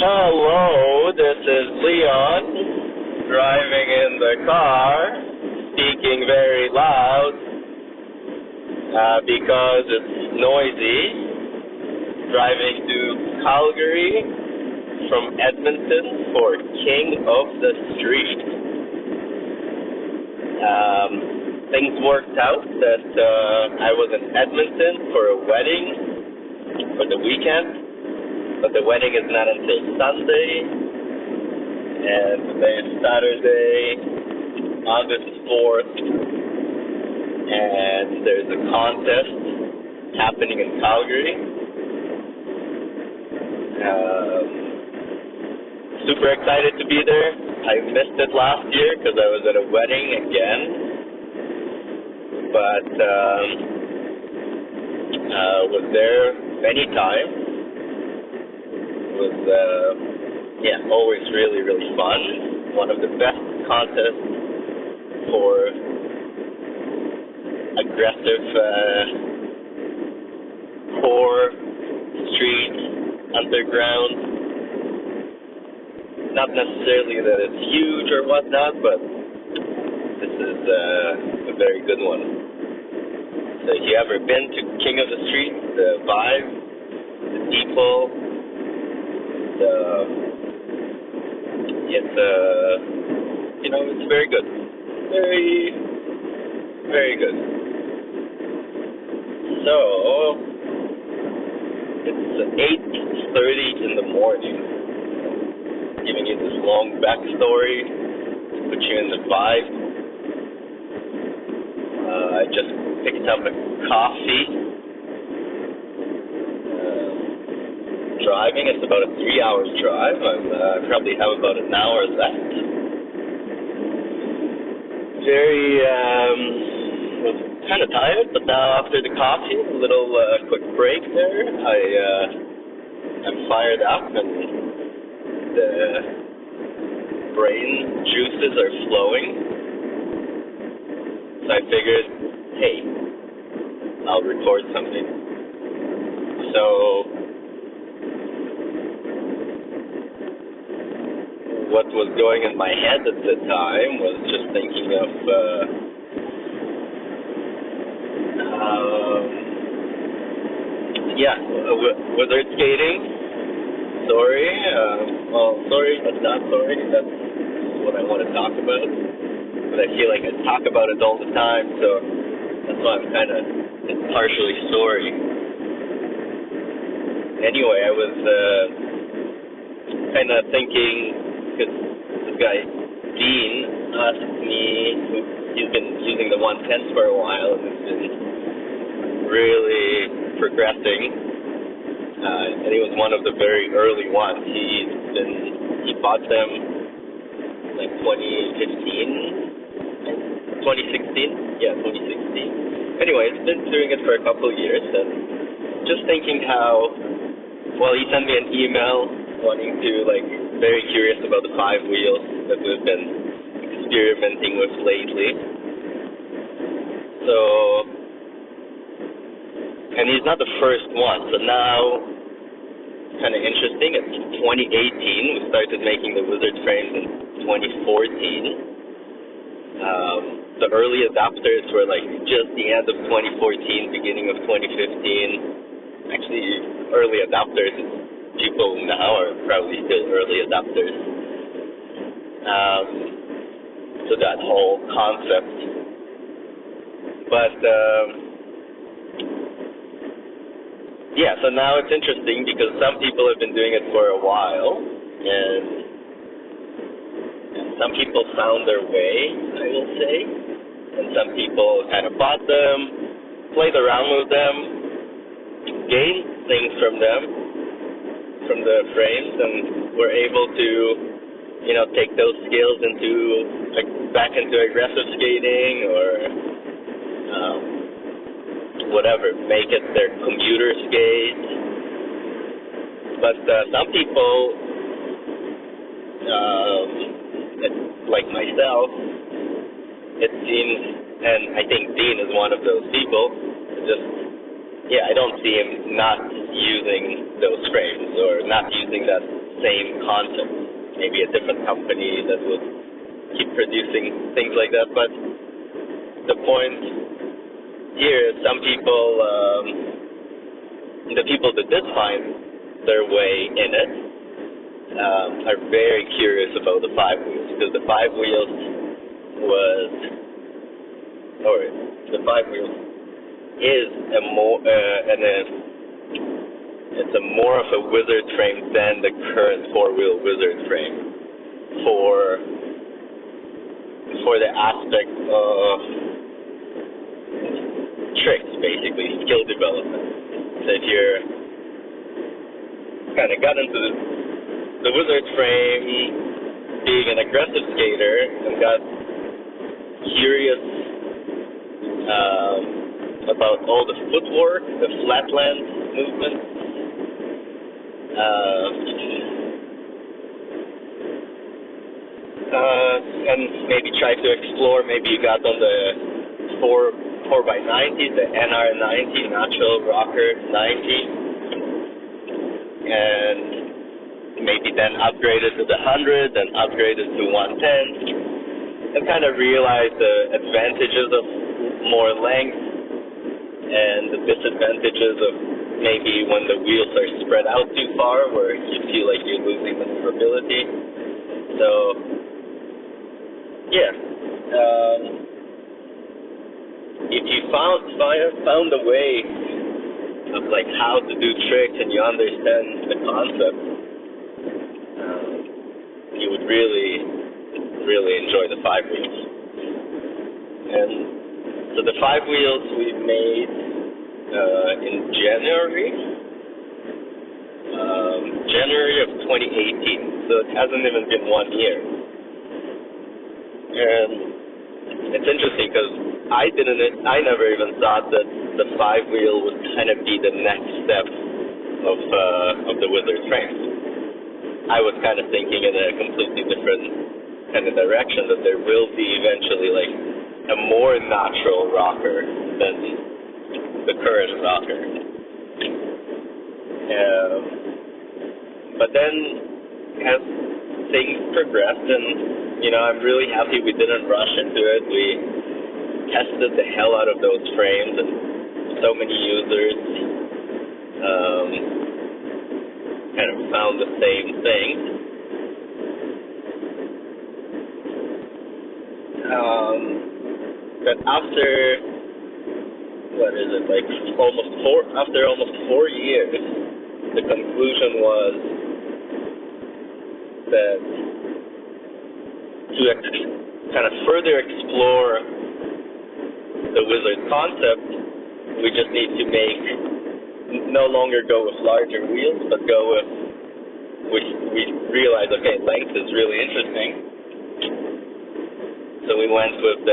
Hello, this is Leon, driving in the car, speaking very loud because it's noisy, driving to Calgary from Edmonton for King of the Street. Things worked out that I was in Edmonton for a wedding for the weekend. But the wedding is not until Sunday, and today is Saturday, August 4th, and there's a contest happening in Calgary. Super excited to be there. I missed it last year because I was at a wedding again, but was there many times. Was always really, really fun. One of the best contests for aggressive core street underground. Not necessarily that it's huge or whatnot, but this is a very good one. So if you ever been to King of the Street, the vibe, the people, it's very good. Very, very good. So, it's 8:30 in the morning. Giving you this long backstory to put you in the vibe. I just picked up a coffee. Driving. It's about a 3-hour drive. I probably have about an hour left. Was kind of tired, but now after the coffee, a little quick break there, I'm fired up and the brain juices are flowing. So I figured, hey, I'll record something. So what was going in my head at the time was just thinking of wizard skating. Sorry, sorry, but not sorry. That's what I want to talk about. But I feel like I talk about it all the time, so that's why I'm kind of partially sorry. Anyway, I was kind of thinking, because this guy, Dean, asked me, he's been using the 110s for a while, and it's been really progressing, and he was one of the very early ones. He bought them like 2016. Anyway, he's been doing it for a couple of years, and just thinking how, he sent me an email wanting to, very curious about the 5 wheels that we've been experimenting with lately. So, and he's not the first one, so now, kind of interesting, it's 2018, we started making the Wizard frames in 2014. The early adopters were just the end of 2014, beginning of 2015. Actually, early adopters, people now are probably still early adopters. So that whole concept. But, so now it's interesting because some people have been doing it for a while, and some people found their way, I will say, and some people kind of bought them, played around with them, gained things from them, from the frames, and were able to, take those skills back into aggressive skating or whatever, make it their commuter skate. But some people, like myself, it seems, and I think Dean is one of those people, I don't see him not using those frames or not using that same concept. Maybe a different company that would keep producing things like that. But the point here is some people, the people that did find their way in it, are very curious about the five wheels, because the five wheels is it's a more of a wizard frame than the current four-wheel wizard frame for the aspect of tricks, basically skill development. So if you're kind of got into the wizard frame, being an aggressive skater, and got curious about all the footwork, the flatland movement, and maybe try to explore. Maybe you got on the 4x90, the NR90, Natural Rocker 90, and maybe then upgraded to the 100, then upgraded to 110, and kind of realize the advantages of more length and the disadvantages of maybe when the wheels are spread out too far, where you feel like you're losing maneuverability. So, yeah. If you found a way of like how to do tricks and you understand the concept, you would really, really enjoy the five wheels. And so the five wheels we made in January of 2018. So it hasn't even been 1 year. And it's interesting because I never even thought that the five wheel would kind of be the next step of the wizard frames. I was kind of thinking in a completely different kind of direction, that there will be eventually like a more natural rocker than the current rocker. But then as things progressed, and I'm really happy we didn't rush into it. We tested the hell out of those frames, and so many users kind of found the same thing. But after almost 4 years, the conclusion was that to kind of further explore the wizard concept, we just need to no longer go with larger wheels, but go with, we realized, okay, length is really interesting. So we went with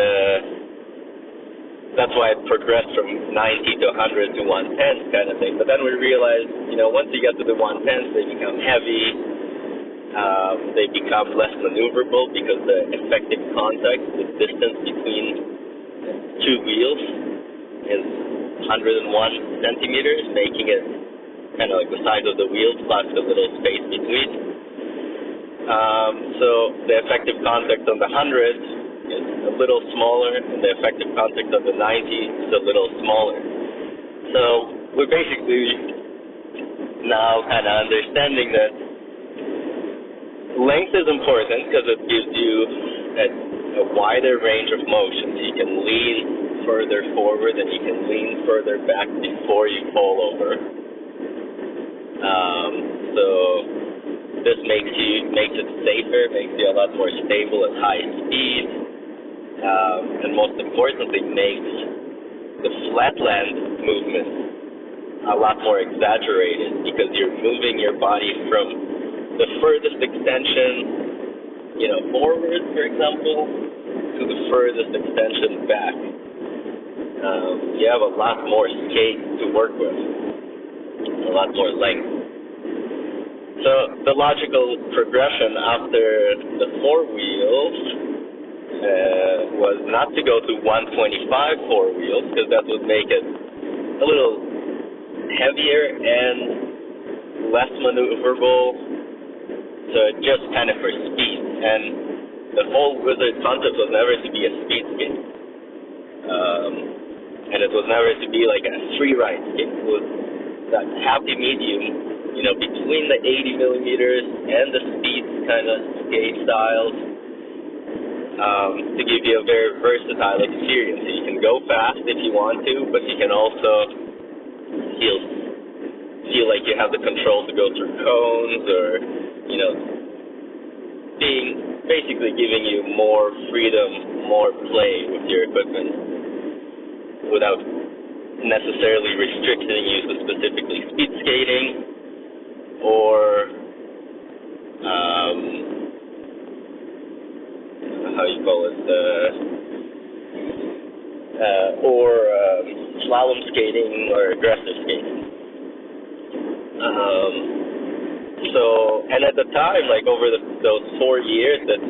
that's why it progressed from 90 to 100 to 110 kind of thing. But then we realized, once you get to the 110s, they become heavy, they become less maneuverable because the effective contact, the distance between two wheels is 101 centimeters, making it kind of like the size of the wheel plus the little space between. So the effective contact on the 100 is a little smaller, and the effective contact of the 90 is a little smaller. So we're basically now kind of understanding that length is important because it gives you a wider range of motion. You can lean further forward and you can lean further back before you fall over. So this makes it safer, makes you a lot more stable at high speed. And most importantly, makes the flatland movement a lot more exaggerated, because you're moving your body from the furthest extension, forward, for example, to the furthest extension back. You have a lot more skate to work with, a lot more length. So the logical progression after the four wheels was not to go to 125 four wheels, because that would make it a little heavier and less maneuverable, So just kind of for speed. And the whole Wizard concept was never to be a speed skate. And it was never to be like a free ride skate. It was that happy medium, between the 80 millimeters and the speed kind of skate styles, to give you a very versatile experience. So you can go fast if you want to, but you can also feel like you have the control to go through cones, or basically giving you more freedom, more play with your equipment without necessarily restricting you to specifically speed skating or how you call it, slalom skating or aggressive skating. And at the time, like over those 4 years that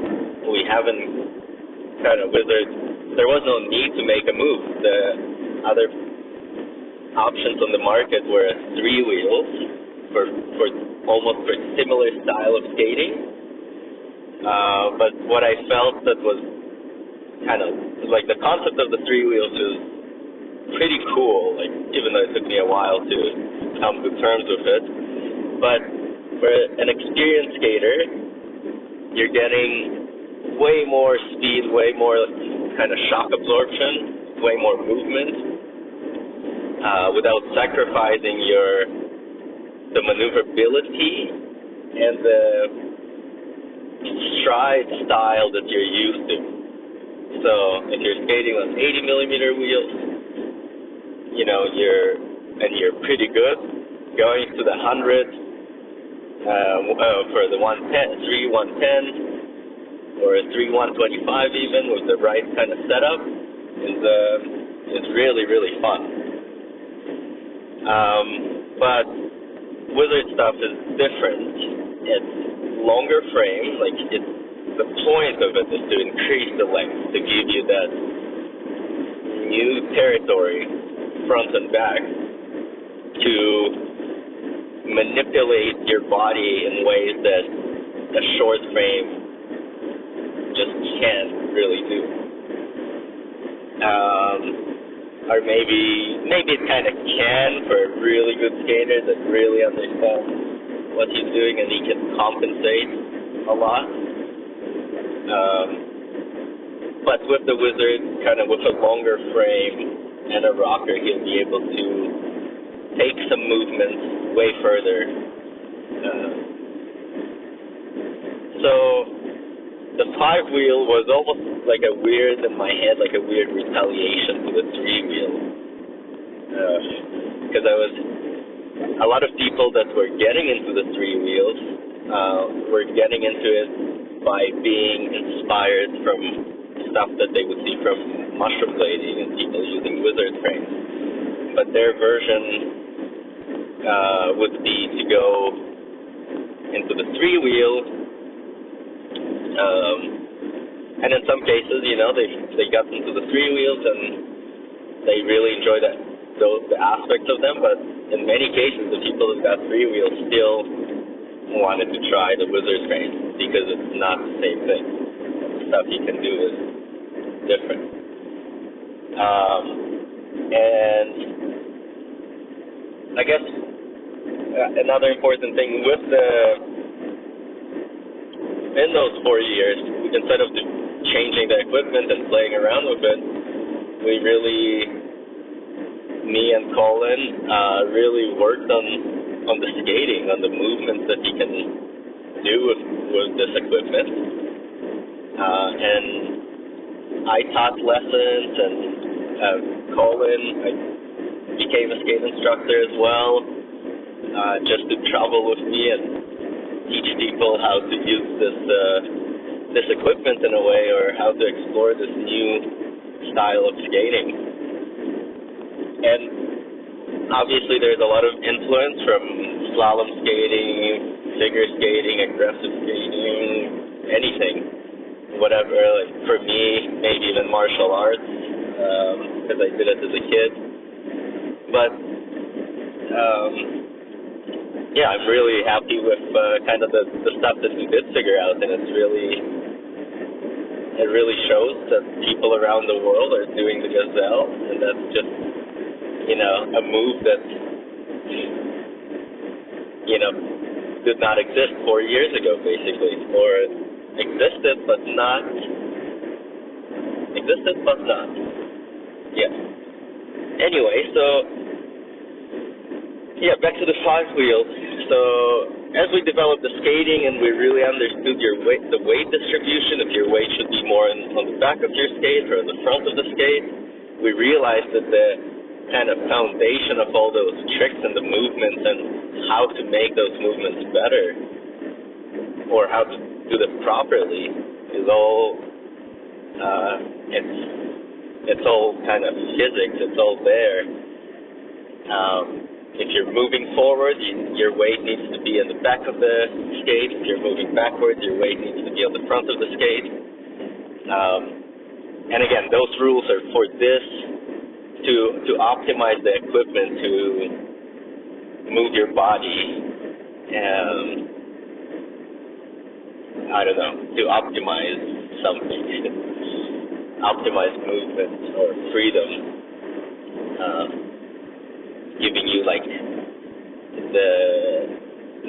we haven't kind of Wizard, there was no need to make a move. The other options on the market were 3 wheels for almost for similar style of skating. But what I felt that was kind of like the concept of the 3 wheels is pretty cool, like even though it took me a while to come to terms with it. But for an experienced skater, you're getting way more speed, way more kind of shock absorption, way more movement, without sacrificing the maneuverability and the stride style that you're used to. So if you're skating on 80 millimeter wheels, you're pretty good. Going to the 100 for the 3-110 or a 3-125 even with the right kind of setup is really, really fun. But Wizard stuff is different. It's longer frame, the point of it is to increase the length, to give you that new territory, front and back, to manipulate your body in ways that a short frame just can't really do. Or maybe it kind of can for a really good skater that really understands what he's doing and he can compensate a lot. But with the Wizard, kind of with a longer frame and a rocker, he'll be able to take some movements way further. So the 5-wheel was almost like a weird, in my head, like a weird retaliation to the 3-wheel. Because a lot of people that were getting into the 3 wheels were getting into it by being inspired from stuff that they would see from mushroom blading and people using Wizard frames. But their version would be to go into the 3-wheel, and in some cases, they got into the 3 wheels and they really enjoyed the aspects of them. But in many cases, the people who got 3 wheels still wanted to try the Wizard frame because it's not the same thing. The stuff you can do is different. And I guess another important thing with in those 4 years, instead of changing the equipment and playing around with it, me and Colin really worked on the skating, on the movements that he can do with this equipment. And I taught lessons, and Colin, I became a skate instructor as well, just to travel with me and teach people how to use this equipment in a way, or how to explore this new style of skating. And obviously there's a lot of influence from slalom skating, figure skating, aggressive skating, anything, whatever. Like for me, maybe even martial arts, because I did it as a kid. But yeah, I'm really happy with kind of the stuff that we did figure out, and it really shows that people around the world are doing the gazelle, and that's just, a move that, did not exist 4 years ago, basically, or existed but not. Yeah. Anyway, so yeah, back to the five wheels. So as we developed the skating and we really understood the weight distribution, if your weight should be more on the back of your skate or on the front of the skate, we realized that the kind of foundation of all those tricks and the movements and how to make those movements better or how to do them properly is all it's all kind of physics. It's all there. If you're moving forward, your weight needs to be in the back of the skate. If you're moving backwards, your weight needs to be on the front of the skate. And again, those rules are for this to optimize the equipment to move your body and to optimize something, optimize movement or freedom, giving you like the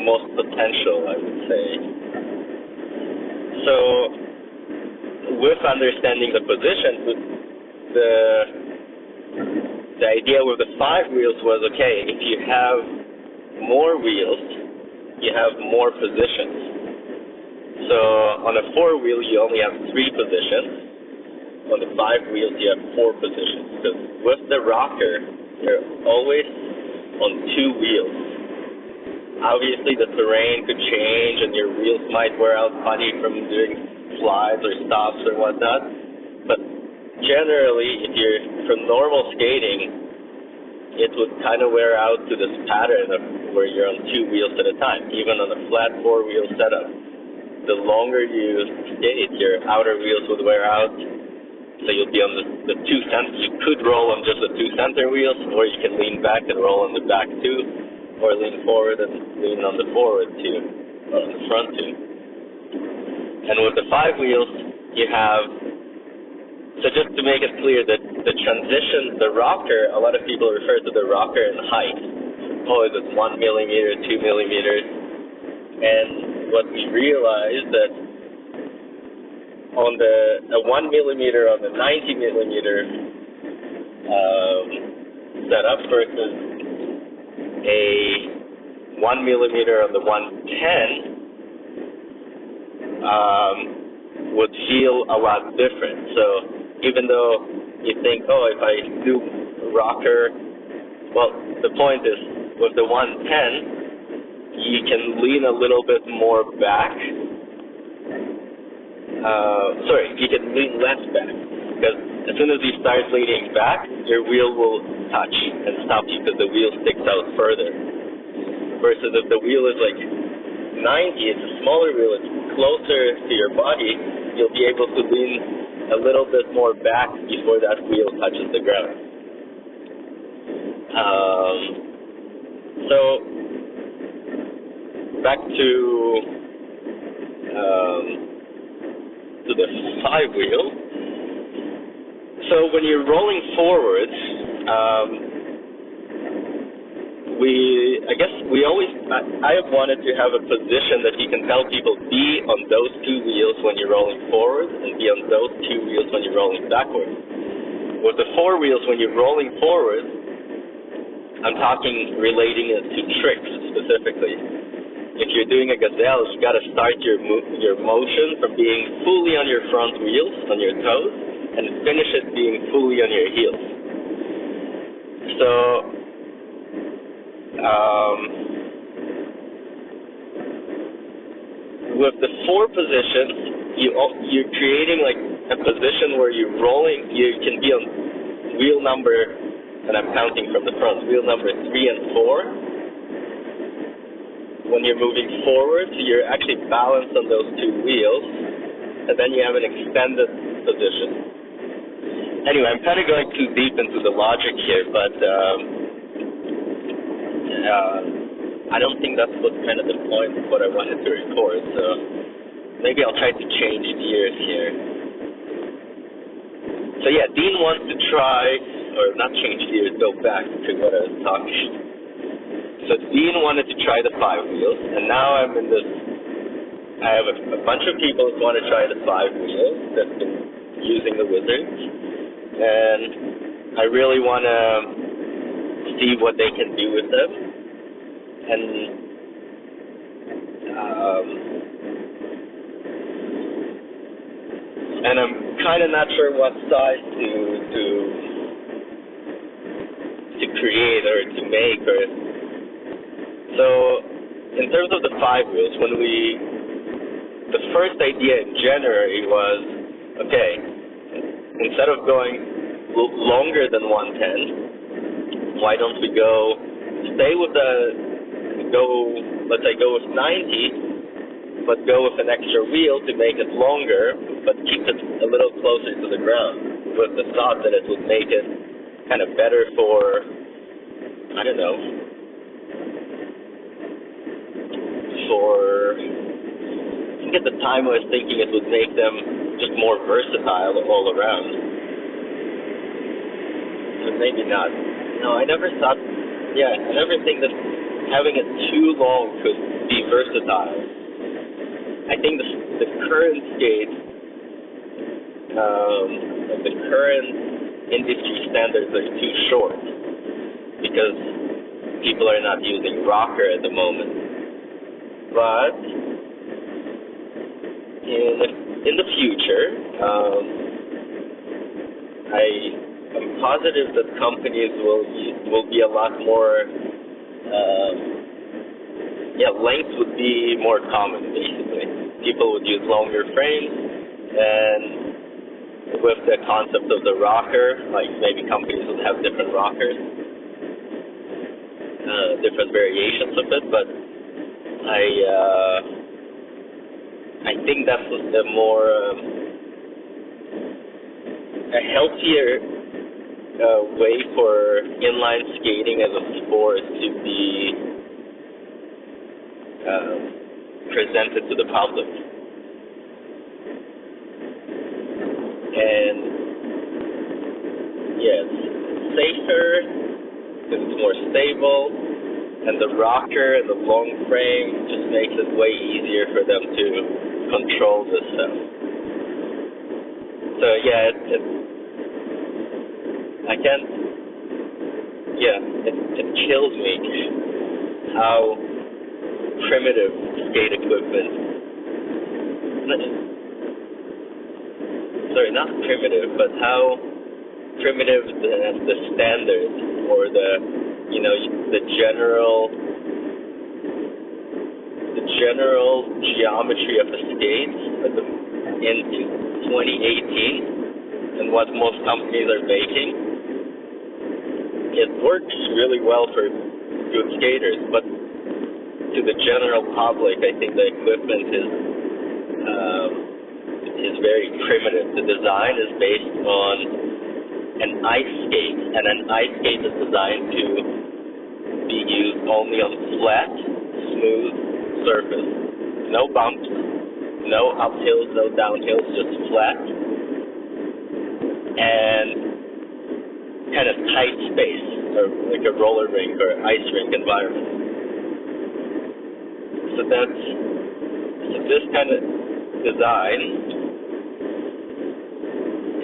most potential, I would say. So with understanding the position, the idea with the five wheels was, okay, if you have more wheels, you have more positions. So on a four wheel, you only have three positions. On the five wheels, you have four positions. Because with the rocker, you're always on two wheels. Obviously, the terrain could change and your wheels might wear out funny from doing slides or stops or whatnot. But generally, if you're from normal skating, it would kind of wear out to this pattern of where you're on two wheels at a time, even on a flat four-wheel setup. The longer you skate, your outer wheels would wear out, so you'll be on the two center. You could roll on just the two center wheels, or you can lean back and roll on the back two, or lean forward and lean on the forward two, or on the front two. And with the five wheels, you have, so just to make it clear that the transition, the rocker, a lot of people refer to the rocker in height. Oh, is it 1 millimeter, 2 millimeters? And what we realized that on a 1 millimeter on the 90 millimeter setup versus a 1 millimeter on the 110 would feel a lot different. So even though you think, oh, if I do rocker, well, the point is with the 110, you can lean a little bit more back. You can lean less back, because as soon as you start leaning back, your wheel will touch and stop you because the wheel sticks out further. Versus if the wheel is like 90, it's a smaller wheel, it's closer to your body, you'll be able to lean a little bit more back before that wheel touches the ground. So back to the five wheel. So when you're rolling forward, I have wanted to have a position that you can tell people be on those two wheels when you're rolling forward and be on those two wheels when you're rolling backward. With the four wheels, when you're rolling forward, I'm talking relating it to tricks specifically. If you're doing a gazelle, you got to start your motion from being fully on your front wheels, on your toes, and finish it being fully on your heels. So, with the four positions, you're creating like a position where you can be on wheel number, and I'm counting from the front, wheel number 3 and 4. When you're moving forward, you're actually balanced on those two wheels, and then you have an extended position. Anyway, I'm kind of going too deep into the logic here, but I don't think that's what kind of the point of what I wanted to record, so maybe I'll try to change gears here. So yeah, Dean wants to try, or not change gears, go back to what I was talking. So Dean wanted to try the 5 wheels, and now I'm in this, I have a bunch of people who want to try the 5 wheels that's been using the Wizards, and I really want to see what they can do with them. And I'm kind of not sure what size to create or to make. Or so, in terms of the 5 wheels, the first idea in January was, okay, instead of going longer than 110, why don't we let's say go with 90, but go with an extra wheel to make it longer, but keep it a little closer to the ground, with the thought that it would make it kind of better for, I don't know, I think at the time I was thinking it would make them just more versatile all around. But maybe not. No, I never think that having it too long could be versatile. I think the current skate, the current industry standards are too short because people are not using rocker at the moment. But in the future, I'm positive that companies will be a lot more. Length would be more common, basically. People would use longer frames, and with the concept of the rocker, like maybe companies would have different rockers, different variations of it, but I think that's a more a healthier way for inline skating as a sport to be presented to the public. And it's safer because it's more stable, and the rocker and the long frame just makes it way easier for them to control this stuff. So it kills me how primitive skate equipment, not primitive, but how primitive the standard or the general geometry of a skate in 2018 and what most companies are making. It works really well for good skaters, but to the general public, I think the equipment is very primitive. The design is based on an ice skate, and an ice skate is designed to be used only on flat, smooth surface. No bumps, no uphills, no downhills, just flat. And kind of tight space, or like a roller rink or ice rink environment. So this kind of design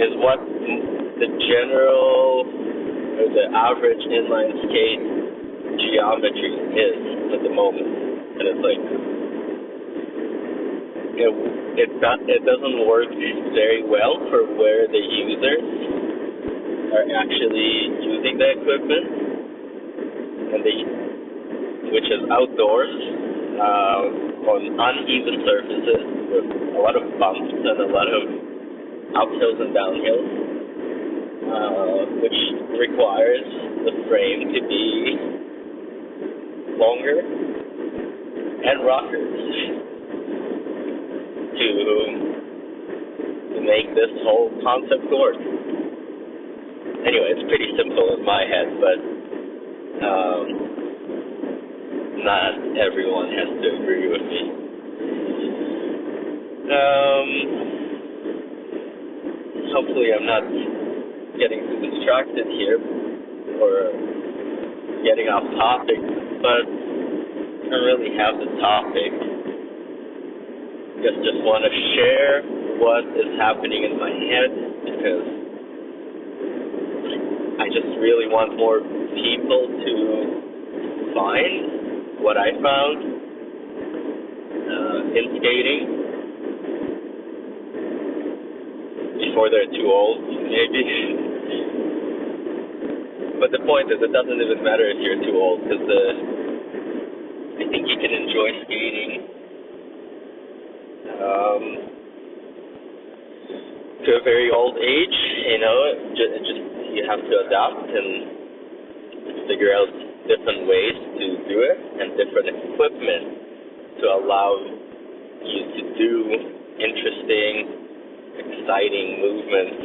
is what the general or the average inline skate geometry is at the moment, and it's like it doesn't work very well for where the users are actually using the equipment, and which is outdoors on uneven surfaces with a lot of bumps and a lot of uphills and downhills, which requires the frame to be longer and rockers to make this whole concept work. Anyway, it's pretty simple in my head, but not everyone has to agree with me. Hopefully I'm not getting too distracted here or getting off topic, but I don't really have the topic. Just want to share what is happening in my head, because I just really want more people to find what I found in skating before they're too old, maybe. But the point is, it doesn't even matter if you're too old, because I think you can enjoy skating to a very old age. Just you have to adapt and figure out different ways to do it and different equipment to allow you to do interesting, exciting movements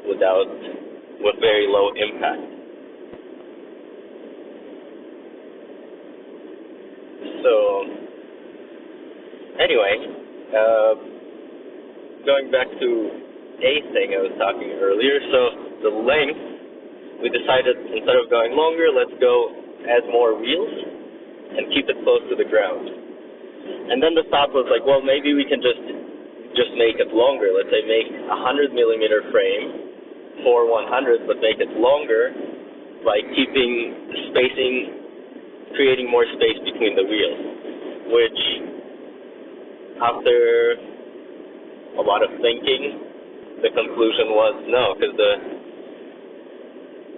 with very low impact. So anyway, going back to a thing I was talking earlier, so the length, we decided instead of going longer, let's go add more wheels and keep it close to the ground. And then the thought was like, well, maybe we can just make it longer. Let's say make a 100 millimeter frame for 100, but make it longer by creating more space between the wheels, which after a lot of thinking, the conclusion was no, because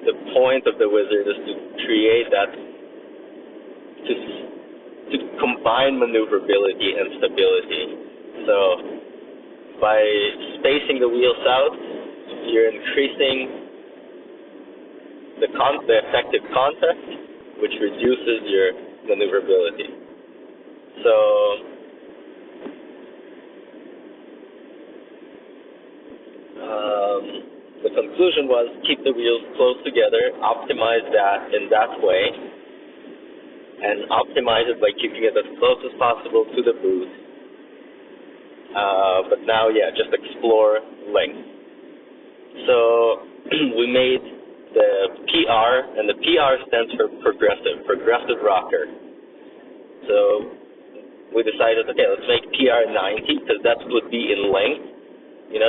the point of the wizard is to create that, to combine maneuverability and stability. So by spacing the wheels out, you're increasing the effective contact, which reduces your maneuverability. So the conclusion was keep the wheels close together, optimize that in that way, and optimize it by keeping it as close as possible to the boot. But now, just explore length. So we made the PR, and the PR stands for progressive rocker. So we decided, okay, let's make PR 90, because that would be in length.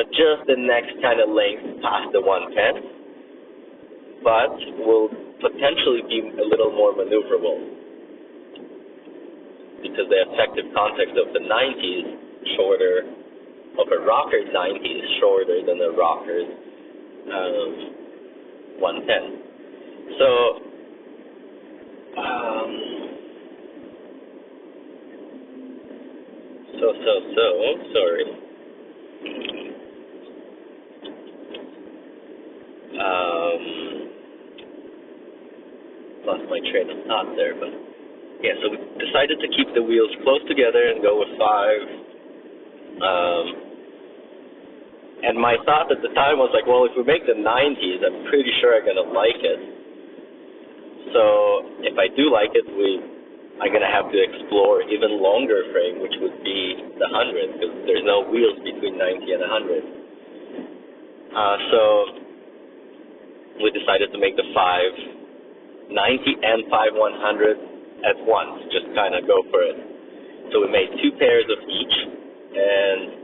Just the next kind of length past the 110, but will potentially be a little more maneuverable, because the effective contact of the 90 is shorter, of a rocker 90 is shorter than a rocker's 110. So, sorry. Lost my train of thought there, but so we decided to keep the wheels close together and go with 5. And my thought at the time was like, well, if we make the 90s, I'm pretty sure I'm gonna like it. So if I do like it, I'm gonna have to explore even longer frame, which would be the 100, because there's no wheels between 90 and 100. So we decided to make the 590 and 5100 at once, just kind of go for it. So we made 2 pairs of each, and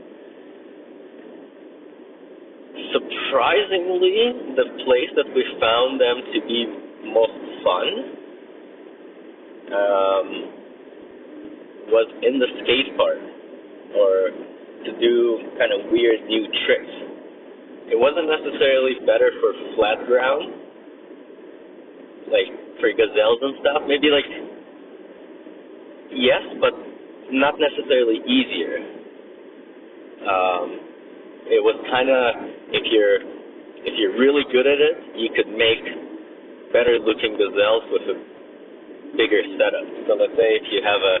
surprisingly, the place that we found them to be most fun was in the skate park, or to do kind of weird new tricks. It wasn't necessarily better for flat ground, like for gazelles and stuff. Maybe yes, but not necessarily easier. It was kind of, if you're really good at it, you could make better looking gazelles with a bigger setup. So let's say if you have a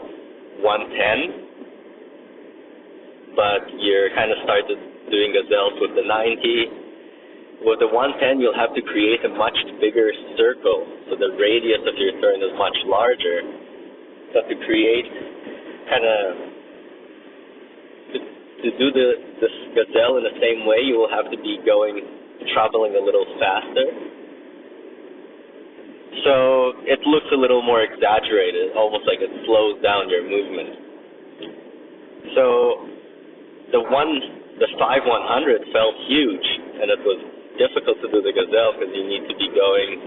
110, but you're kind of started doing gazelles with the 90, With the 110, you'll have to create a much bigger circle, so the radius of your turn is much larger. So to create kind of to do this gazelle in the same way, you will have to be traveling a little faster. So it looks a little more exaggerated, almost like it slows down your movement. So the 5-100 felt huge, and it was difficult to do the gazelle because you need to be going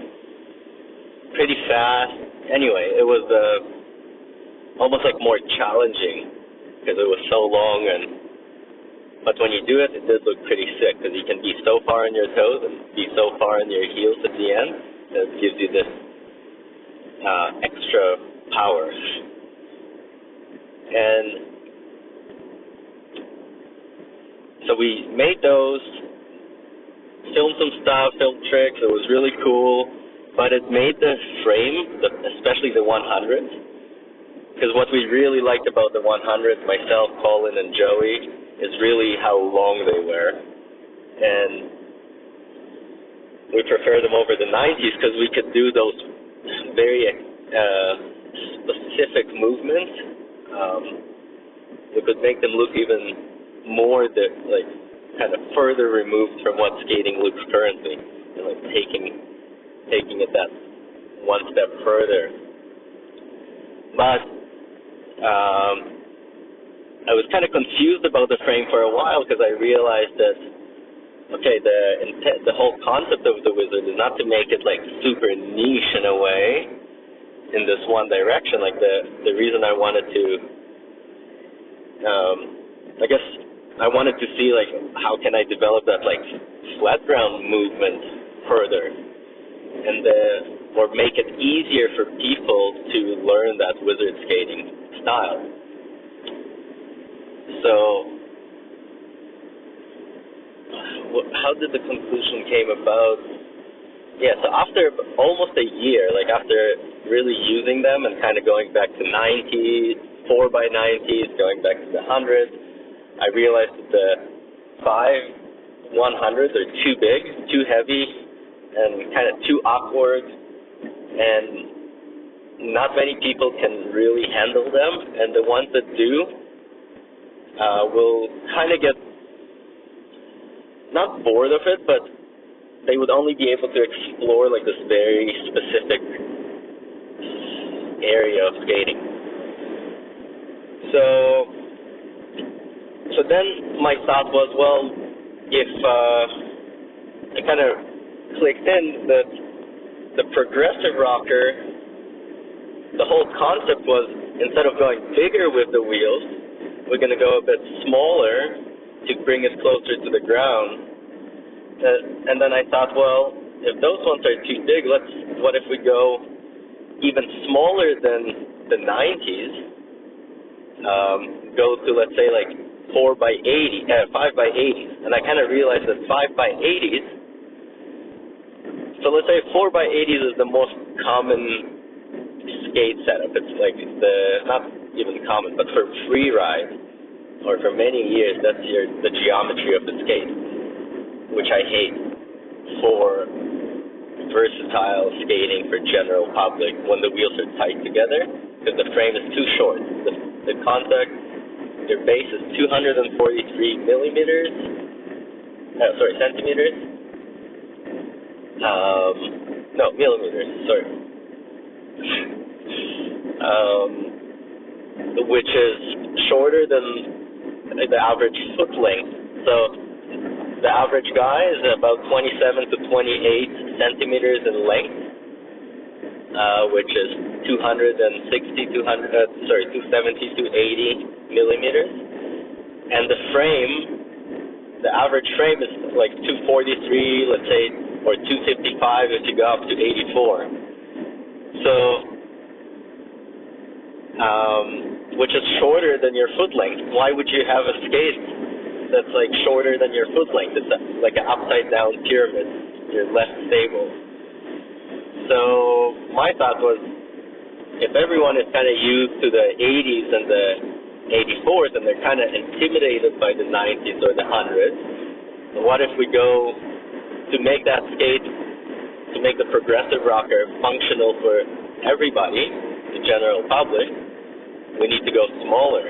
pretty fast. Anyway, it was almost like more challenging because it was so long, but when you do it, it did look pretty sick because you can be so far on your toes and be so far on your heels at the end that it gives you this extra power. And so we made those, filmed some stuff, filmed tricks. It was really cool, but it made the frame, especially the 100s, because what we really liked about the 100s, myself, Colin, and Joey, is really how long they were. And we prefer them over the 90s because we could do those very specific movements. We could make them look even more kind of further removed from what skating looks currently, like taking it that one step further. But I was kind of confused about the frame for a while because I realized that, okay, the whole concept of the wizard is not to make it like super niche in a way in this one direction. Like the reason I wanted to, I guess I wanted to see like how can I develop that like flat ground movement further, and or make it easier for people to learn that wizard skating style. So, how did the conclusion came about? Yeah, so after almost a year, like after really using them and kind of going back to 90s, 4x90s, going back to the 100s, I realized that the 5-100s are too big, too heavy, and kind of too awkward, and not many people can really handle them, and the ones that do will kind of get not bored of it, but they would only be able to explore like this very specific area of skating. So then my thought was, well, if it kind of clicked in that the progressive rocker, the whole concept was instead of going bigger with the wheels, we're going to go a bit smaller to bring it closer to the ground. And then I thought, well, if those ones are too big, what if we go even smaller than the 90s, go to, let's say, like 5x80s. And I kind of realized that 5x80s, so let's say 4x80s is the most common skate setup. It's like not even common, but for free ride, or for many years, that's the geometry of the skate, which I hate for versatile skating for general public when the wheels are tight together, because the frame is too short. The contact, your base is 243 millimeters, centimeters. Millimeters, sorry. Which is shorter than the average foot length. So the average guy is about 27 to 28 centimeters in length, which is 270 to 80 millimeters. And the frame, the average frame is like 243, let's say, or 255 if you go up to 84. So, which is shorter than your foot length. Why would you have a skate that's like shorter than your foot length? It's like an upside down pyramid. You're less stable. So my thought was, if everyone is kind of used to the 80s and the 84s and they're kind of intimidated by the 90s or the 100s, what if we go to make that skate, to make the progressive rocker functional for everybody, the general public, we need to go smaller.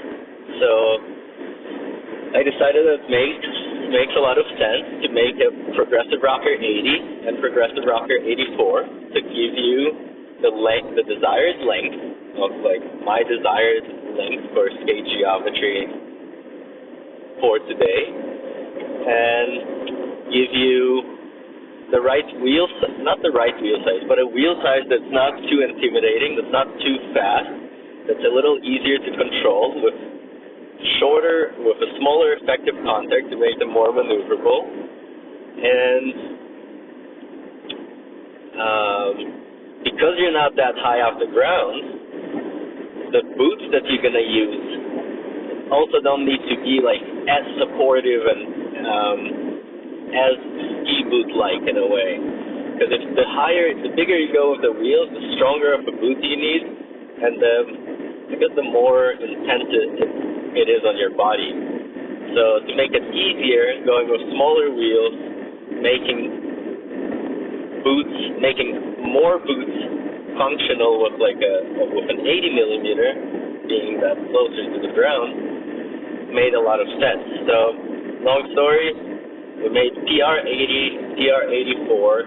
So I decided that it makes a lot of sense to make a progressive rocker 80 and progressive rocker 84 to give you the desired length of like my desired length for skate geometry for today, and give you the right wheel, not the right wheel size, but a wheel size that's not too intimidating, that's not too fast, that's a little easier to control, with a smaller effective contact to make them more maneuverable. And because you're not that high off the ground, the boots that you're going to use also don't need to be like as supportive and as ski boot-like in a way. Because if the bigger you go with the wheels, the stronger of a boot you need, and because the more intense it is on your body. So to make it easier, going with smaller wheels, making more boots functional with with an 80 millimeter, being that closer to the ground, made a lot of sense. So long story, we made PR80, PR84,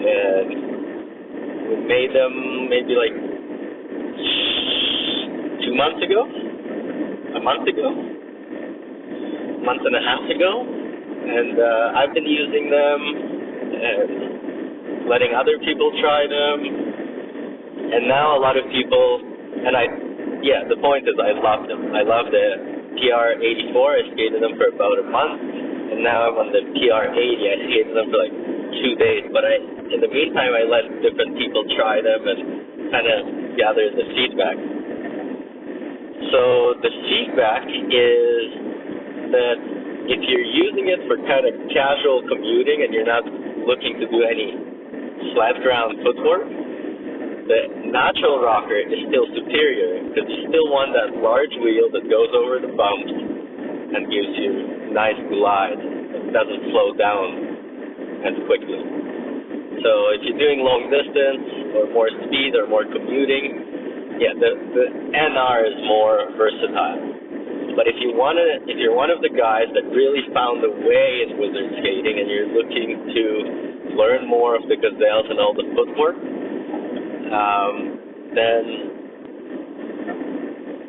and we made them maybe like 2 months ago, a month and a half ago, and I've been using them and letting other people try them, and now a lot of people, the point is I love them. I love the PR84, I skated them for about a month, and now I'm on the PR80, I skated them for like 2 days, but in the meantime I let different people try them and kind of gather the feedback. So the feedback is that if you're using it for kind of casual commuting and you're not looking to do any flat ground footwork, the natural rocker is still superior because you still want that large wheel that goes over the bumps and gives you nice glide. It doesn't slow down as quickly. So if you're doing long distance or more speed or more commuting, the NR is more versatile. But if you're one of the guys that really found the way in wizard skating and you're looking to learn more of the gazelles and all the footwork, then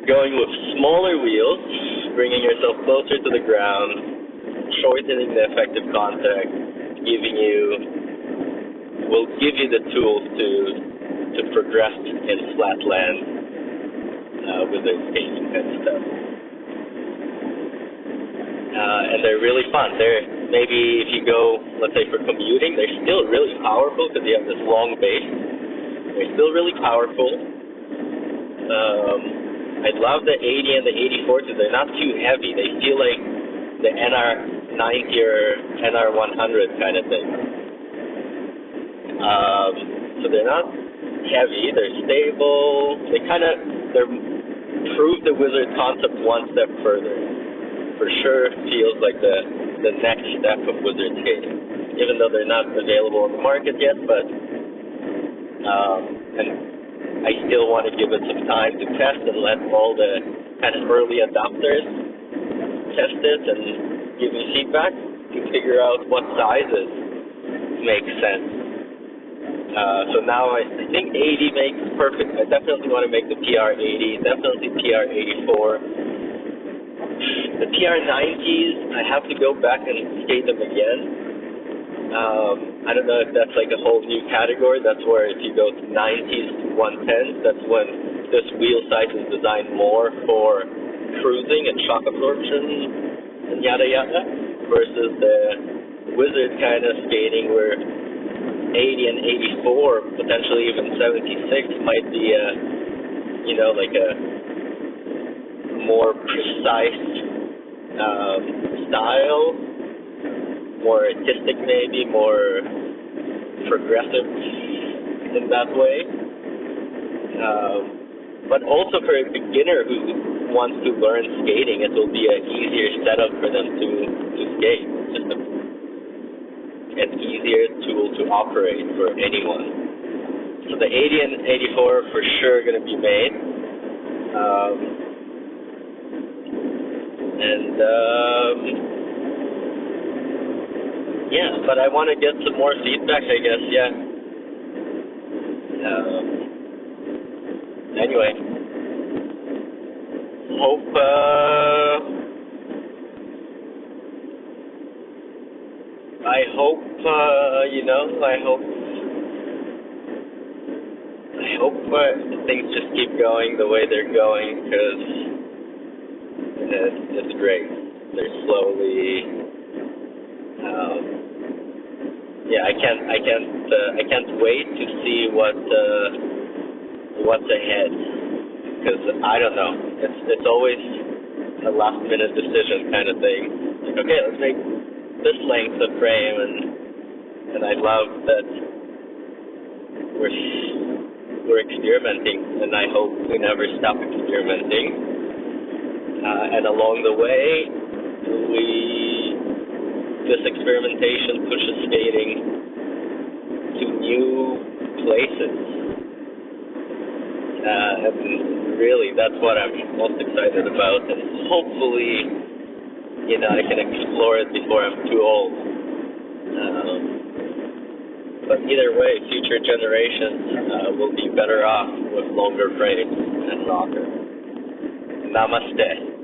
going with smaller wheels, bringing yourself closer to the ground, shortening the effective contact, will give you the tools to progress in flat land with the skating kind of stuff. And they're really fun. Maybe if you go, let's say for commuting, they're still really powerful because you have this long base. They're still really powerful. I love the 80 and the 84 because they're not too heavy. They feel like the NR90 or NR100 kind of thing. So they're not heavy. They're stable. They prove the wizard concept one step further. For sure feels like the next step of wizard skating, even though they're not available on the market yet, but and I still want to give it some time to test and let all the kind of early adopters test it and give me feedback to figure out what sizes make sense. So now I think 80 makes perfect. I definitely want to make the PR80, definitely PR84. The PR90s, I have to go back and skate them again. I don't know if that's like a whole new category. That's where if you go to 90s to 110s, that's when this wheel size is designed more for cruising and shock absorption and yada yada, versus the wizard kind of skating where 80 and 84, potentially even 76 might be like a more precise style, more artistic maybe, more progressive in that way. But also for a beginner who wants to learn skating, it will be an easier setup for them to skate. Just and easier tool to operate for anyone. So the 80 and 84 for sure going to be made. Yeah, but I want to get some more feedback, I guess, yeah. Anyway, hope, I hope, things just keep going the way they're going, because it's great. They're slowly, I can't wait to see what's ahead, because I don't know. It's always a last minute decision kind of thing. Like, okay, let's make this length of frame, and I love that we're experimenting, and I hope we never stop experimenting. And along the way, this experimentation pushes skating to new places. And really, that's what I'm most excited about. And hopefully, I can explore it before I'm too old. But either way, future generations will be better off with longer frames and rocker. Namaste.